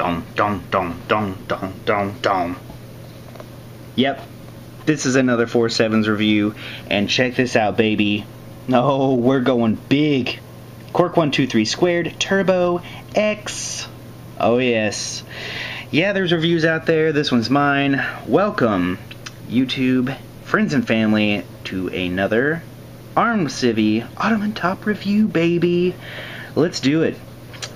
dong, dong, dong, dong, dong, dong, dong. Yep, this is another 4Sevens review, and check this out, baby. No, we're going big. Quark 123 Squared Turbo X. Oh yes. Yeah, there's reviews out there. This one's mine. Welcome, YouTube, friends and family, to another ArmedCivy Ottoman Top review, baby. Let's do it.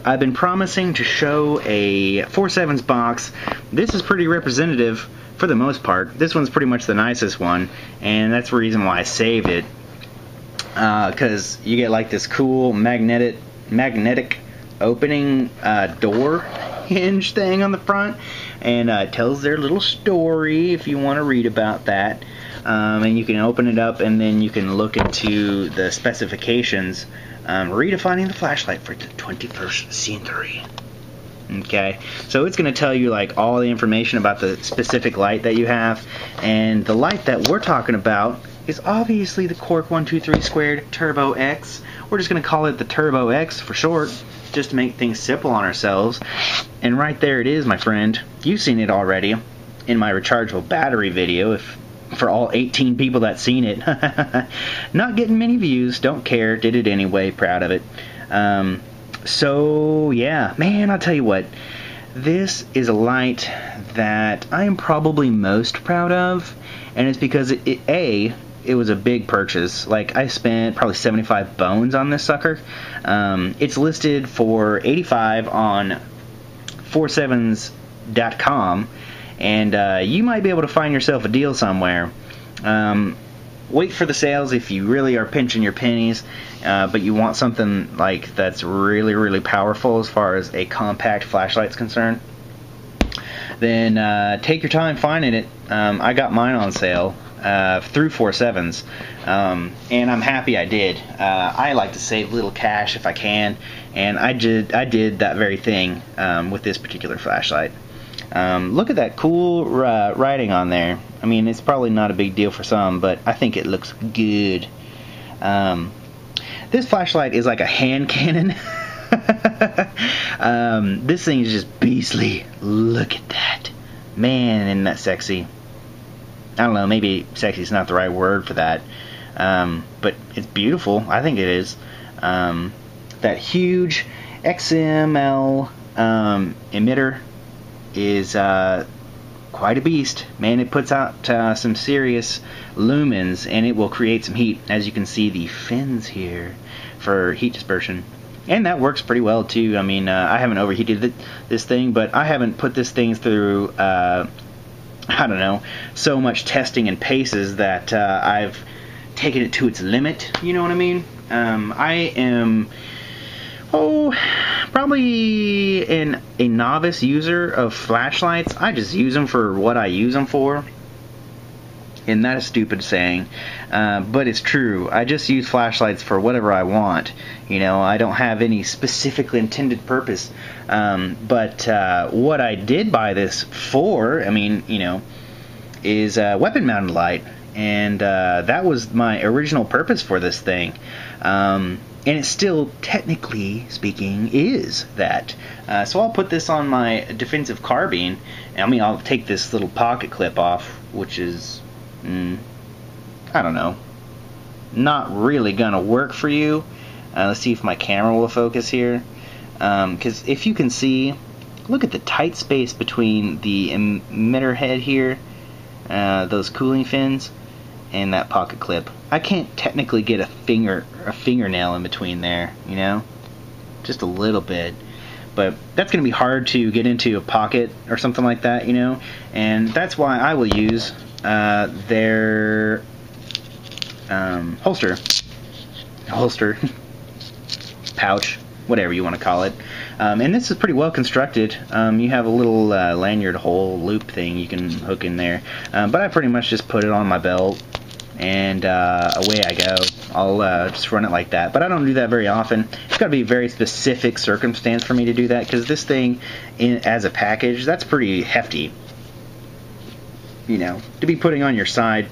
I've been promising to show a 4Sevens box. This is pretty representative for the most part. This one's pretty much the nicest one, and that's the reason why I saved it. Because you get like this cool magnetic opening door hinge thing on the front, and it tells their little story if you want to read about that. And you can open it up, and then you can look into the specifications, redefining the flashlight for the 21st century. Okay, so it's going to tell you like all the information about the specific light that you have, and the light that we're talking about is obviously the Quark 123 Squared Turbo X. We're just going to call it the Turbo X for short, just to make things simple on ourselves. And right there it is, my friend. You've seen it already in my rechargeable battery video, for all 18 people that's seen it. Not getting many views, don't care, did it anyway, proud of it. So yeah, man, I'll tell you what, this is a light that I am probably most proud of, and it's because it was a big purchase. Like, I spent probably 75 bones on this sucker. It's listed for $85 on 4Sevens.com, and you might be able to find yourself a deal somewhere. Wait for the sales if you really are pinching your pennies, but you want something like that's really, really powerful as far as a compact flashlight is concerned. Then take your time finding it. I got mine on sale through 4Sevens, and I'm happy I did. I like to save a little cash if I can, and I did that very thing with this particular flashlight. Look at that cool writing on there. I mean, it's probably not a big deal for some, but I think it looks good. This flashlight is like a hand cannon. This thing is just beastly. Look at that. Man, isn't that sexy? I don't know, maybe sexy is not the right word for that. But it's beautiful. I think it is. That huge XML emitter is quite a beast. Man, it puts out some serious lumens, and it will create some heat. As you can see, the fins here for heat dispersion. And that works pretty well too. I mean, I haven't overheated this thing, but I haven't put this thing through, I don't know, so much testing and paces that I've taken it to its limit. You know what I mean? I am, probably a novice user of flashlights. I just use them for what I use them for. And that is stupid saying, but it's true. I just use flashlights for whatever I want. You know, I don't have any specifically intended purpose. But what I did buy this for, I mean, you know, is a weapon mounted light. And that was my original purpose for this thing. And it still, technically speaking, is that. So I'll put this on my defensive carbine. I mean, I'll take this little pocket clip off, which is, I don't know, not really gonna work for you. Let's see if my camera will focus here. Because if you can see, look at the tight space between the emitter head here, those cooling fins, and that pocket clip. I can't technically get a fingernail in between there, you know, just a little bit. But that's going to be hard to get into a pocket or something like that, you know, and that's why I will use their holster, pouch, whatever you want to call it. And this is pretty well constructed. You have a little lanyard hole loop thing you can hook in there, but I pretty much just put it on my belt, and away I go. I'll just run it like that, but I don't do that very often. It's got to be a very specific circumstance for me to do that, because this thing, as a package, that's pretty hefty. You know, to be putting on your side,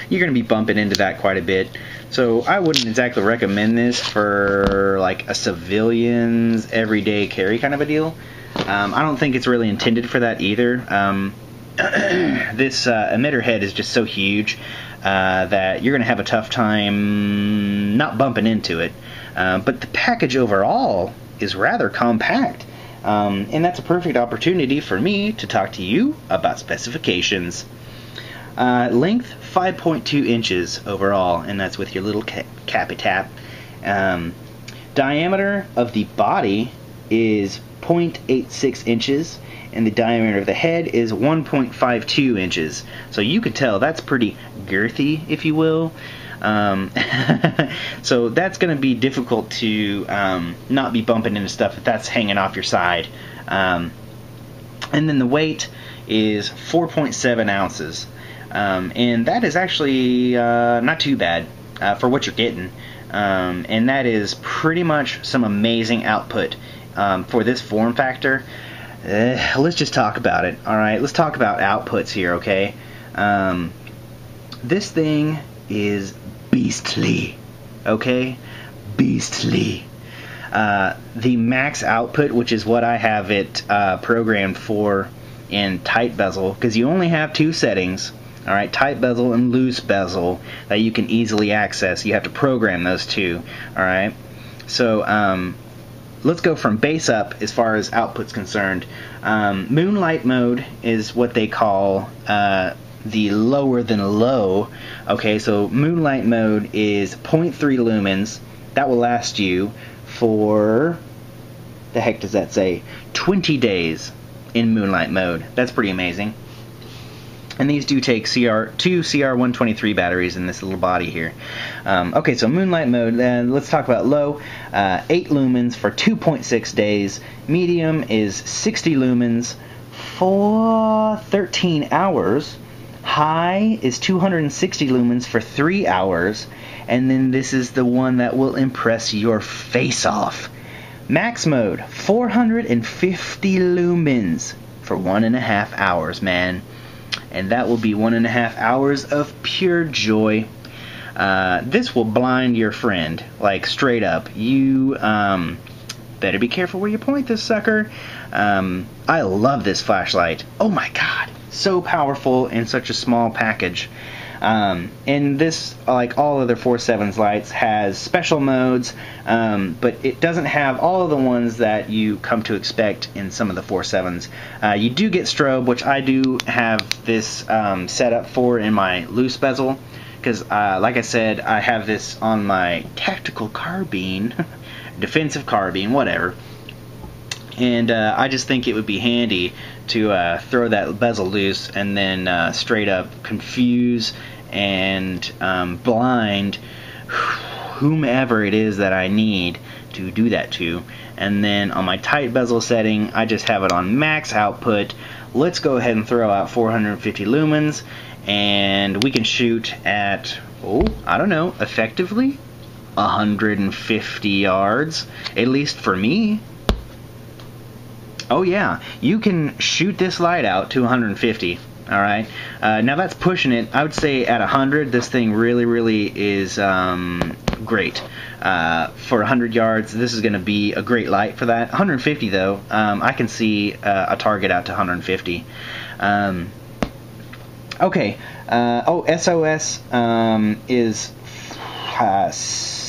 you're going to be bumping into that quite a bit. So I wouldn't exactly recommend this for like a civilian's everyday carry kind of a deal. I don't think it's really intended for that either. This emitter head is just so huge that you're going to have a tough time not bumping into it. But the package overall is rather compact. And that's a perfect opportunity for me to talk to you about specifications. Length 5.2 inches overall, and that's with your little cappy tap. Diameter of the body is 0.86 inches, and the diameter of the head is 1.52 inches. So you could tell that's pretty girthy, if you will. So that's going to be difficult to not be bumping into stuff if that's hanging off your side. And then the weight is 4.7 ounces. And that is actually not too bad for what you're getting. And that is pretty much some amazing output for this form factor. Let's just talk about it. Alright, let's talk about outputs here, okay? This thing is beastly, okay? Beastly. The max output, which is what I have it programmed for in tight bezel, because you only have two settings, alright, tight bezel and loose bezel, that you can easily access. You have to program those two, alright? So, let's go from base up as far as output's concerned. Moonlight Mode is what they call the lower than low. Okay, so Moonlight Mode is 0.3 lumens. That will last you for, the heck does that say, 20 days in Moonlight Mode. That's pretty amazing. And these do take two CR123 batteries in this little body here. Okay, so Moonlight Mode, let's talk about low. 8 lumens for 2.6 days. Medium is 60 lumens for 13 hours. High is 260 lumens for 3 hours. And then this is the one that will impress your face off. Max Mode, 450 lumens for 1.5 hours, man. And that will be 1.5 hours of pure joy. This will blind your friend, like straight up. You better be careful where you point this sucker. I love this flashlight. Oh my god, so powerful in such a small package. And this, like all other 4Sevens lights, has special modes, but it doesn't have all of the ones that you come to expect in some of the 4Sevens. You do get strobe, which I do have this set up for in my loose bezel, because like I said, I have this on my tactical carbine, defensive carbine, whatever. And I just think it would be handy to throw that bezel loose and then straight up confuse and blind whomever it is that I need to do that to. And then on my tight bezel setting, I just have it on max output. Let's go ahead and throw out 450 lumens, and we can shoot at, I don't know, effectively 150 yards, at least for me. Oh yeah, you can shoot this light out to 150. Alright, now that's pushing it. I would say at 100, this thing really is great. For 100 yards, this is going to be a great light for that. 150 though, I can see a target out to 150. Okay, SOS is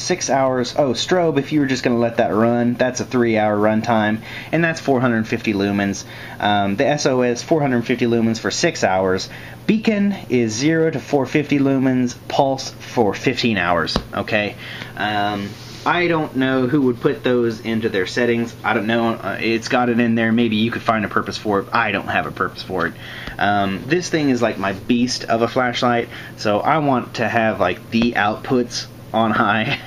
6 hours. Strobe, if you were just going to let that run, that's a 3-hour run time, and that's 450 lumens. The SOS, 450 lumens for 6 hours. Beacon is 0 to 450 lumens, pulse for 15 hours. Okay, I don't know who would put those into their settings. I don't know. It's got it in there. Maybe you could find a purpose for it. I don't have a purpose for it. This thing is like my beast of a flashlight, so I want to have like the outputs on high.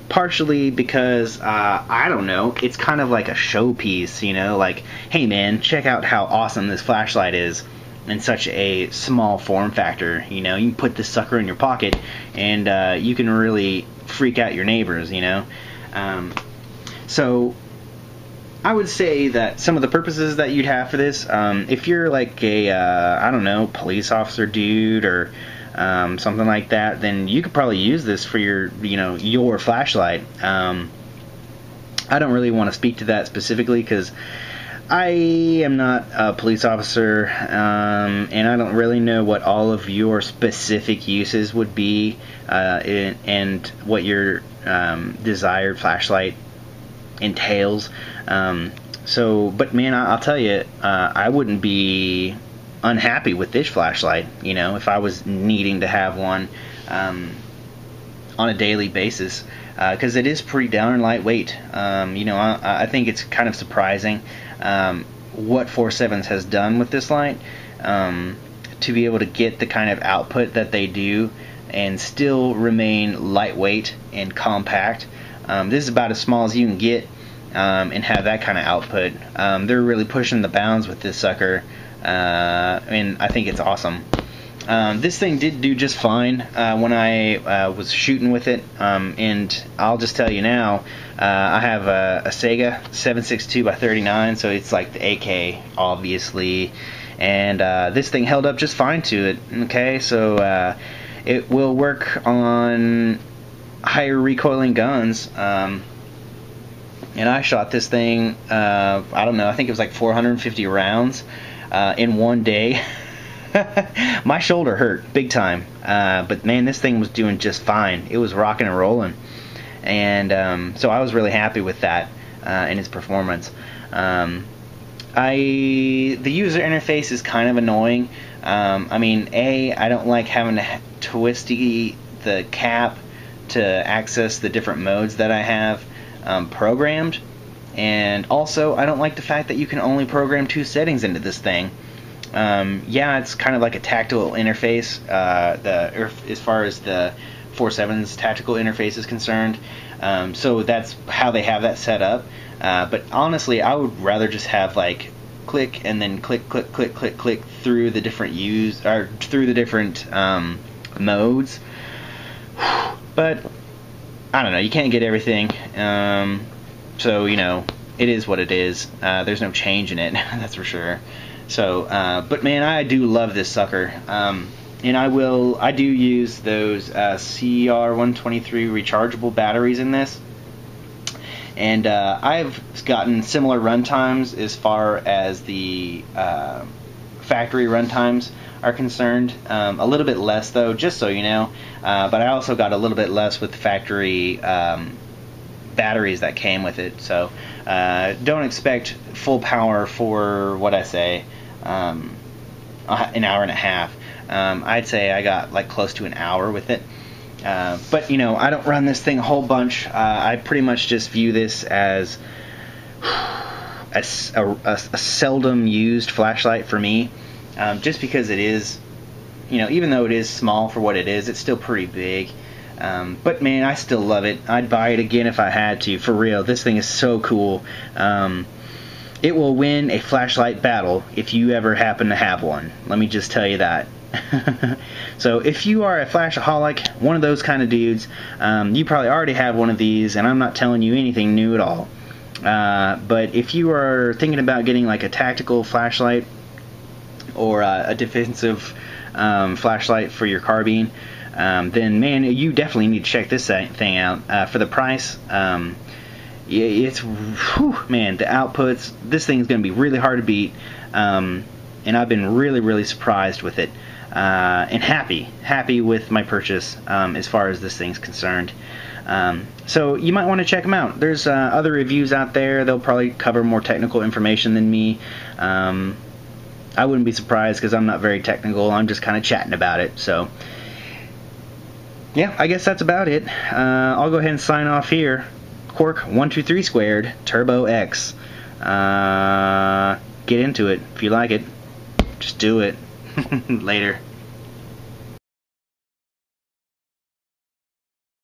Partially because I don't know, it's kind of like a showpiece, you know, like, hey man, check out how awesome this flashlight is in such a small form factor. You know, you can put this sucker in your pocket and you can really freak out your neighbors, you know. So I would say that some of the purposes that you'd have for this, if you're like a I don't know, police officer dude or something like that, then you could probably use this for your, you know, your flashlight. I don't really want to speak to that specifically because I am not a police officer, and I don't really know what all of your specific uses would be, and what your desired flashlight entails. But man, I'll tell you, I wouldn't be unhappy with this flashlight, you know, if I was needing to have one on a daily basis, because it is pretty darn lightweight. You know, I think it's kind of surprising what 4Sevens has done with this light, to be able to get the kind of output that they do and still remain lightweight and compact. This is about as small as you can get, and have that kind of output. They're really pushing the bounds with this sucker, and I think it's awesome. This thing did do just fine when I was shooting with it, and I'll just tell you now, I have a Sega 7.62x39, so it's like the AK, obviously, and this thing held up just fine to it. Okay, so it will work on higher recoiling guns, and I shot this thing, I don't know, I think it was like 450 rounds in one day. My shoulder hurt big time, but man, this thing was doing just fine. It was rocking and rolling, and so I was really happy with that and its performance. The user interface is kind of annoying. I mean, I don't like having to twist the cap to access the different modes that I have programmed, and also I don't like the fact that you can only program 2 settings into this thing. Yeah, it's kind of like a tactile interface, as far as the 4Sevens tactical interface is concerned. So that's how they have that set up. But honestly, I would rather just have like click and then click, click, click, click, click through the different modes. But I don't know. You can't get everything. So you know, it is what it is. There's no change in it. That's for sure. So, but man, I do love this sucker, and I do use those CR123 rechargeable batteries in this, and I've gotten similar run times as far as the factory run times are concerned. A little bit less though, just so you know, but I also got a little bit less with the factory batteries that came with it, so don't expect full power for what I say, an hour and a half. I'd say I got like close to an hour with it, but you know, I don't run this thing a whole bunch. I pretty much just view this as a seldom used flashlight for me, just because it is, you know, even though it is small for what it is, it's still pretty big. But man, I still love it. I'd buy it again if I had to. For real, this thing is so cool. It will win a flashlight battle if you ever happen to have one. Let me just tell you that. So if you are a flashaholic, one of those kind of dudes, you probably already have one of these, and I'm not telling you anything new at all. But if you are thinking about getting like a tactical flashlight or a defensive flashlight for your carbine, then man, you definitely need to check this thing out. For the price, it's, man, the outputs, this thing's going to be really hard to beat, and I've been really surprised with it, and happy with my purchase as far as this thing's concerned. So you might want to check them out. There's other reviews out there. They'll probably cover more technical information than me. I wouldn't be surprised because I'm not very technical. I'm just kind of chatting about it. So yeah, I guess that's about it. I'll go ahead and sign off here. Quark 123 squared Turbo X. Get into it if you like it. Just do it. Later.